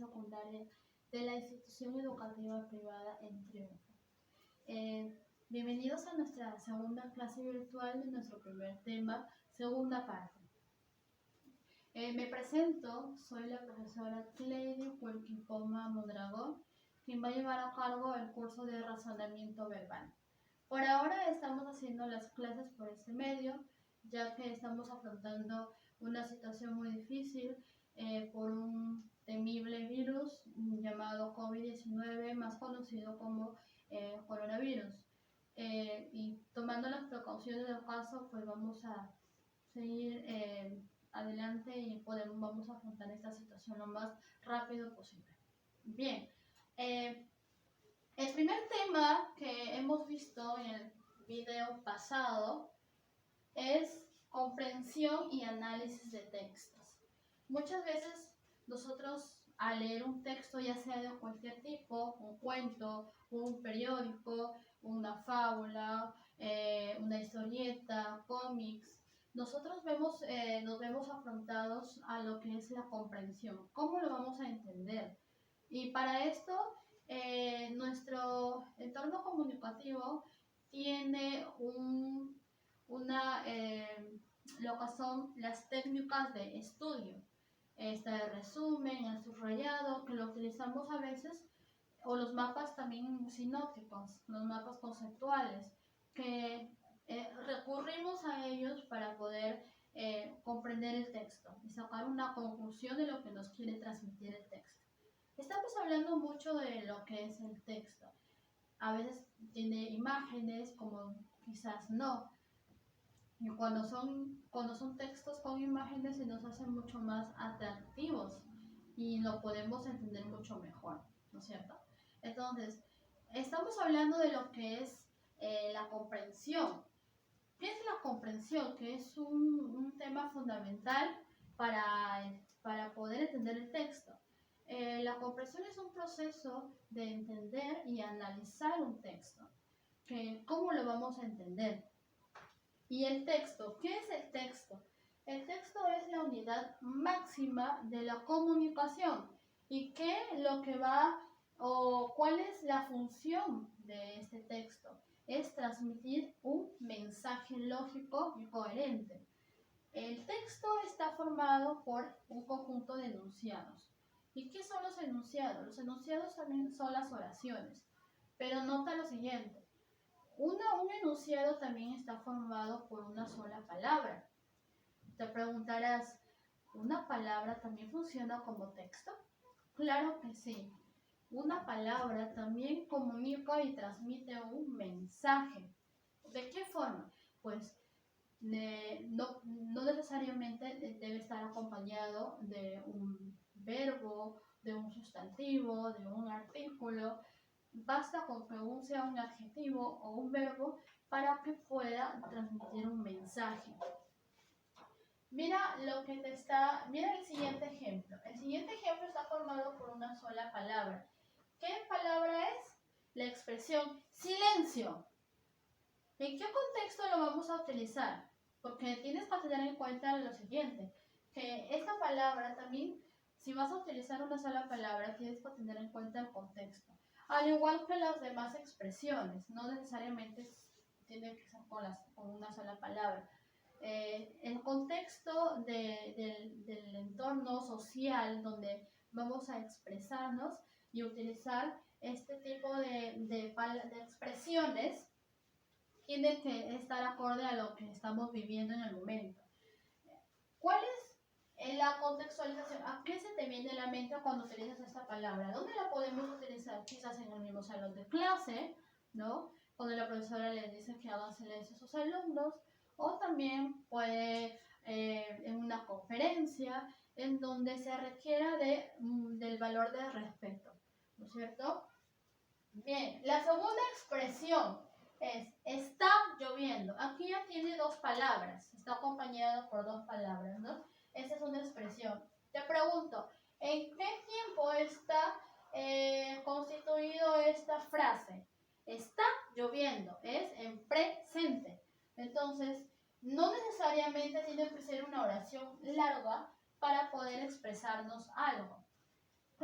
secundaria de la institución educativa privada en Triunfo. Bienvenidos a nuestra segunda clase virtual de nuestro primer tema, segunda parte. Me presento, soy la profesora Cleidy Huelquipoma Mondragón, quien va a llevar a cabo el curso de razonamiento verbal. Por ahora estamos haciendo las clases por este medio, ya que estamos afrontando una situación muy difícil por un temible virus llamado COVID-19, más conocido como coronavirus. Y tomando las precauciones del caso, pues vamos a seguir adelante y vamos a afrontar esta situación lo más rápido posible. Bien, el primer tema que hemos visto en el video pasado es comprensión y análisis de textos. Muchas veces nosotros al leer un texto, ya sea de cualquier tipo, un cuento, un periódico, una fábula, una historieta, cómics, nosotros nos vemos afrontados a lo que es la comprensión. ¿Cómo lo vamos a entender? Y para esto, nuestro entorno comunicativo tiene lo que son las técnicas de estudio. Está el resumen, el subrayado, que lo utilizamos a veces, o los mapas también sinópticos, los mapas conceptuales, que recurrimos a ellos para poder comprender el texto y sacar una conclusión de lo que nos quiere transmitir el texto. Estamos hablando mucho de lo que es el texto. A veces tiene imágenes, como quizás no. Y cuando son textos con imágenes se nos hacen mucho más atractivos y lo podemos entender mucho mejor, ¿no es cierto? Entonces, estamos hablando de lo que es la comprensión. ¿Qué es la comprensión? Que es un tema fundamental para poder entender el texto. La comprensión es un proceso de entender y analizar un texto. ¿Cómo lo vamos a entender? Y el texto, ¿qué es el texto? El texto es la unidad máxima de la comunicación. ¿Y cuál es la función de este texto? Es transmitir un mensaje lógico y coherente. El texto está formado por un conjunto de enunciados. ¿Y qué son los enunciados? Los enunciados también son las oraciones. Pero nota lo siguiente. Un enunciado también está formado por una sola palabra. Te preguntarás, ¿una palabra también funciona como texto? Claro que sí. Una palabra también comunica y transmite un mensaje. ¿De qué forma? Pues no necesariamente debe estar acompañado de un verbo, de un sustantivo, de un artículo. Basta con que sea un adjetivo o un verbo para que pueda transmitir un mensaje. Mira el siguiente ejemplo. El siguiente ejemplo está formado por una sola palabra. ¿Qué palabra es? La expresión silencio. ¿En qué contexto lo vamos a utilizar? Porque tienes que tener en cuenta lo siguiente, que esta palabra también, si vas a utilizar una sola palabra, tienes que tener en cuenta el contexto. Al igual que las demás expresiones, no necesariamente tiene que ser con una sola palabra. El contexto del entorno social donde vamos a expresarnos y utilizar este tipo de expresiones tiene que estar acorde a lo que estamos viviendo en el momento. ¿Cuál es la contextualización? ¿A qué se te viene a la mente cuando utilizas esta palabra? ¿Dónde la podemos utilizar? Quizás en el mismo salón de clase, ¿no? Cuando la profesora les dice que hagan silencio a sus alumnos, o también puede en una conferencia en donde se requiera del valor de respeto, ¿no es cierto? Bien, la segunda expresión es está lloviendo. Aquí ya tiene dos palabras, está acompañado por dos palabras, ¿no? Esa es una expresión. Te pregunto, ¿en qué tiempo está constituido esta frase? Está lloviendo, es en presente. Entonces, no necesariamente tiene que ser una oración larga para poder expresarnos algo.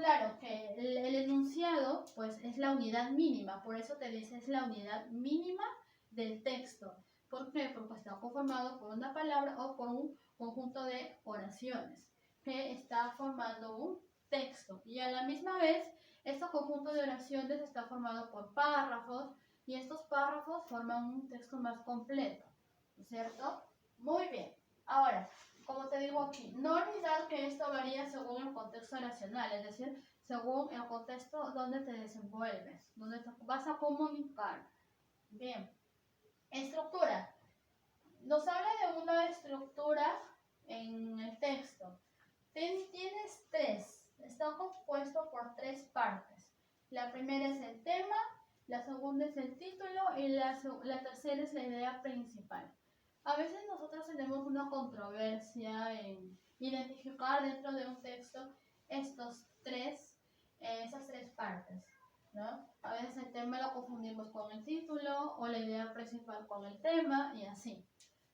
Claro que el enunciado pues es la unidad mínima, por eso te dice es la unidad mínima del texto. ¿Por qué? Porque está conformado por una palabra o por un conjunto de oraciones que está formando un texto. Y a la misma vez, este conjunto de oraciones está formado por párrafos y estos párrafos forman un texto más completo, ¿cierto? Muy bien. Ahora, como te digo aquí, no olvidar que esto varía según el contexto nacional, es decir, según el contexto donde te desenvuelves, donde te vas a comunicar. Bien, estructura. Nos habla de una estructura en el texto. Tienes tres, está compuesto por tres partes. La primera es el tema, la segunda es el título y la tercera es la idea principal. A veces nosotros tenemos una controversia en identificar dentro de un texto esas tres partes, ¿no? A veces el tema lo confundimos con el título o la idea principal con el tema y así.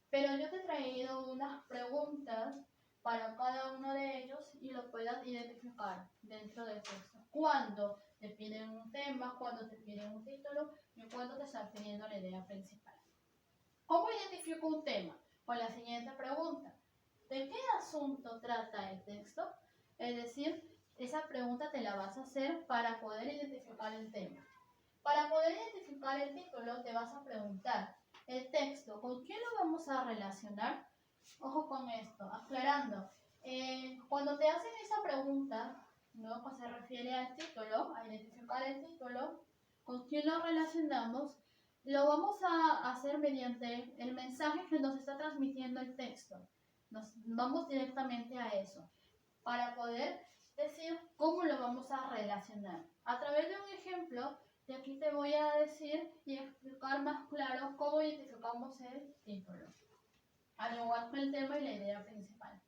Pero yo te he traído unas preguntas para cada uno de ellos y lo puedas identificar dentro del texto. Cuando te piden un tema, cuando te piden un título y cuando te están pidiendo la idea principal. ¿Cómo identifico un tema? Con la siguiente pregunta. ¿De qué asunto trata el texto? Es decir, esa pregunta te la vas a hacer para poder identificar el tema. Para poder identificar el título te vas a preguntar, el texto, ¿con quién lo vamos a relacionar? Ojo con esto, aclarando. Cuando te hacen esa pregunta, ¿no? Pues se refiere al título, a identificar el título, ¿con quién lo relacionamos? Lo vamos a hacer mediante el mensaje que nos está transmitiendo el texto. Nos vamos directamente a eso, para poder decir cómo lo vamos a relacionar. A través de un ejemplo, y aquí te voy a decir y explicar más claro cómo identificamos el título, al igual que el tema y la idea principal.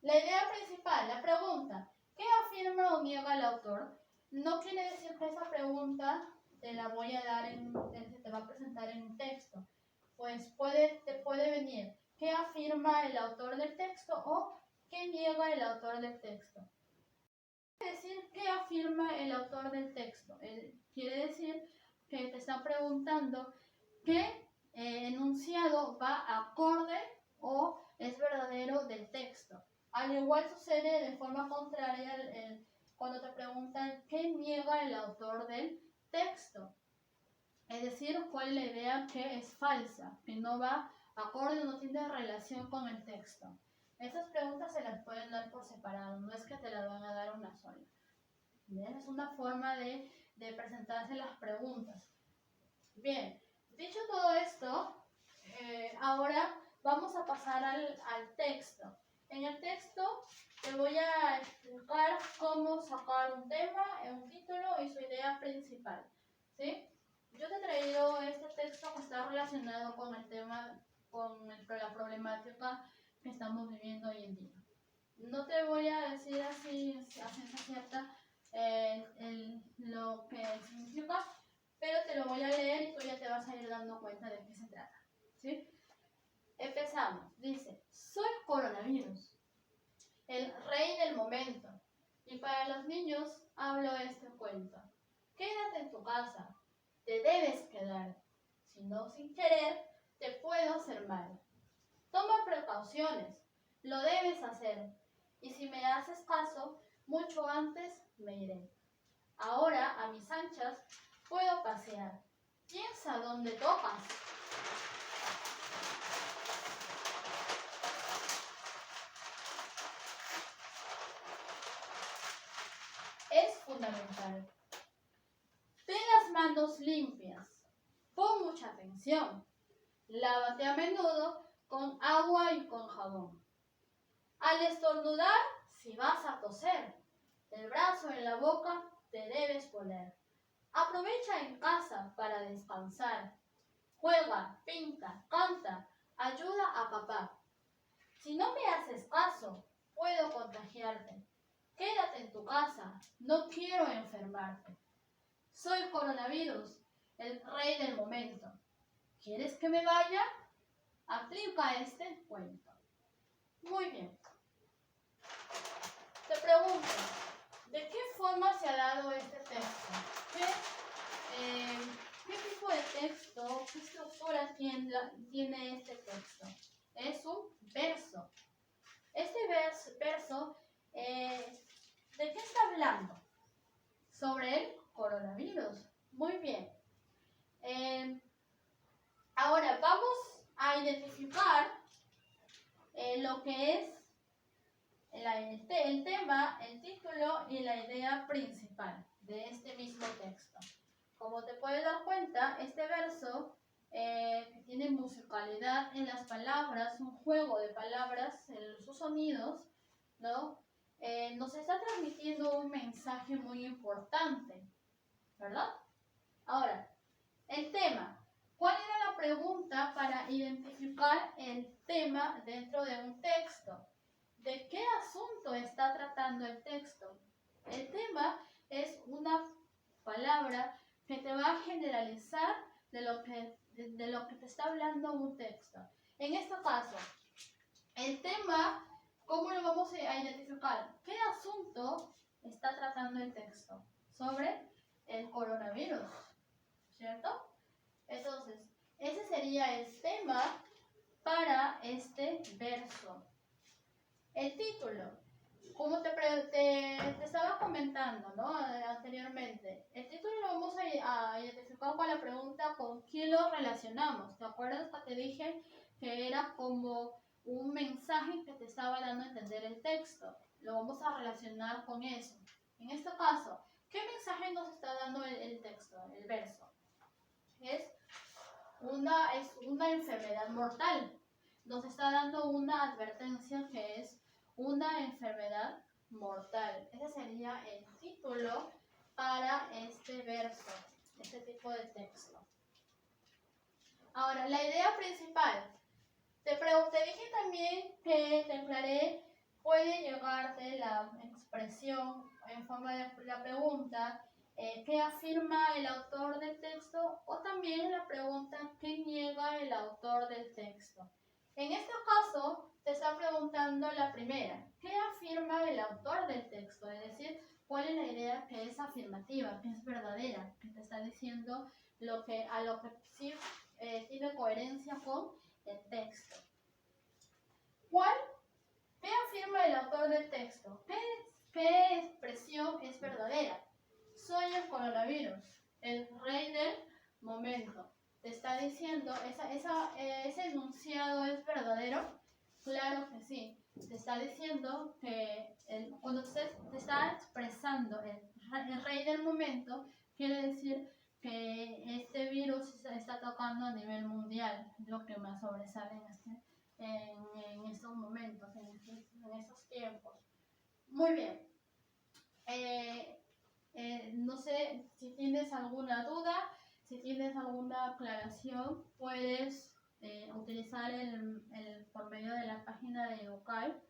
La idea principal, la pregunta, ¿qué afirma o niega el autor? No quiere decir que esa pregunta te la voy a dar te va a presentar en un texto. Pues te puede venir, ¿qué afirma el autor del texto o qué niega el autor del texto? Quiere decir, ¿qué afirma el autor del texto? Quiere decir que te están preguntando qué enunciado va acorde o es verdadero del texto. Al igual sucede de forma contraria cuando te preguntan qué niega el autor del texto. Es decir, cuál es la idea que es falsa, que no va acorde, no tiene relación con el texto. Estas preguntas se las pueden dar por separado, no es que te las van a dar una sola. ¿Bien? Es una forma de presentarse las preguntas. Bien, dicho todo esto, ahora vamos a pasar al texto. En el texto te voy a explicar cómo sacar un tema, un título y su idea principal, ¿sí? Yo te he traído este texto que está relacionado con el tema, con la problemática que estamos viviendo hoy en día. No te voy a decir así, a ciencia cierta, lo que significa, pero te lo voy a leer y tú ya te vas a ir dando cuenta de qué se trata, ¿sí? Empezamos. Dice, soy coronavirus, el rey del momento, y para los niños hablo este cuento. Quédate en tu casa, te debes quedar, si no sin querer, te puedo hacer mal. Toma precauciones, lo debes hacer, y si me haces caso, mucho antes me iré. Ahora, a mis anchas, puedo pasear. Piensa dónde tocas. Es fundamental. Ten las manos limpias. Pon mucha atención. Lávate a menudo con agua y con jabón. Al estornudar, si vas a toser, el brazo en la boca te debes poner. Aprovecha en casa para descansar. Juega, pinta, canta, ayuda a papá. Si no me haces caso, puedo contagiarte. Quédate en tu casa, no quiero enfermarte. Soy coronavirus, el rey del momento. ¿Quieres que me vaya? Aplica este cuento. Muy bien. Te pregunto, ¿de qué forma tiene este texto? Es un verso. Este verso, ¿de qué está hablando? Sobre el coronavirus. Muy bien. Ahora vamos a identificar lo que es el tema, el título y la idea principal de este mismo texto. Como te puedes dar cuenta, este verso que tiene musicalidad en las palabras, un juego de palabras en sus sonidos, ¿no? Nos está transmitiendo un mensaje muy importante, ¿verdad? Ahora, el tema. ¿Cuál era la pregunta para identificar el tema dentro de un texto? ¿De qué asunto está tratando el texto? El tema es una palabra que te va a generalizar de lo que te está hablando un texto. En este caso, el tema, ¿cómo lo vamos a identificar? ¿Qué asunto está tratando el texto? Sobre el coronavirus, ¿cierto? Entonces, ese sería el tema para este verso. El título, como te estaba comentando, ¿no? Anteriormente, el título lo vamos a identificar con la pregunta ¿con quién lo relacionamos? ¿Te acuerdas que te dije que era como un mensaje que te estaba dando a entender el texto? Lo vamos a relacionar con eso. En este caso, ¿qué mensaje nos está dando el texto, el verso? Es una enfermedad mortal. Nos está dando una advertencia que es una enfermedad mortal. Ese sería el título para este verso, este tipo de texto. Ahora, la idea principal. Te dije también que te aclaré, puede llegarte la expresión en forma de la pregunta ¿qué afirma el autor del texto? O también la pregunta ¿qué niega el autor del texto? En este caso, te está preguntando la primera, ¿qué afirma el autor del texto? Es decir, ¿cuál es la idea que es afirmativa, que es verdadera, que te está diciendo a lo que sí tiene coherencia con el texto? ¿Qué afirma el autor del texto? ¿Qué expresión es verdadera? Soy el coronavirus, el rey del momento. ¿Te está diciendo, ese enunciado es verdadero? Claro que sí. Te está diciendo que cuando te está expresando el rey del momento, quiere decir que este virus está tocando a nivel mundial, lo que más sobresale en estos momentos, en estos tiempos. Muy bien. No sé si tienes alguna duda, si tienes alguna aclaración, puedes utilizar por medio de la página de Educal.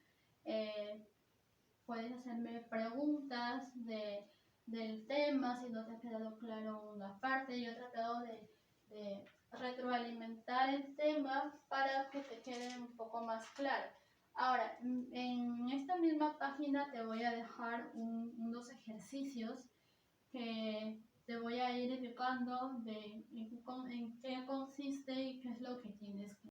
Puedes hacerme preguntas del tema, si no te ha quedado claro una parte. Yo he tratado de retroalimentar el tema para que te quede un poco más claro. Ahora, en esta misma página te voy a dejar unos ejercicios que te voy a ir indicando en qué consiste y qué es lo que tienes que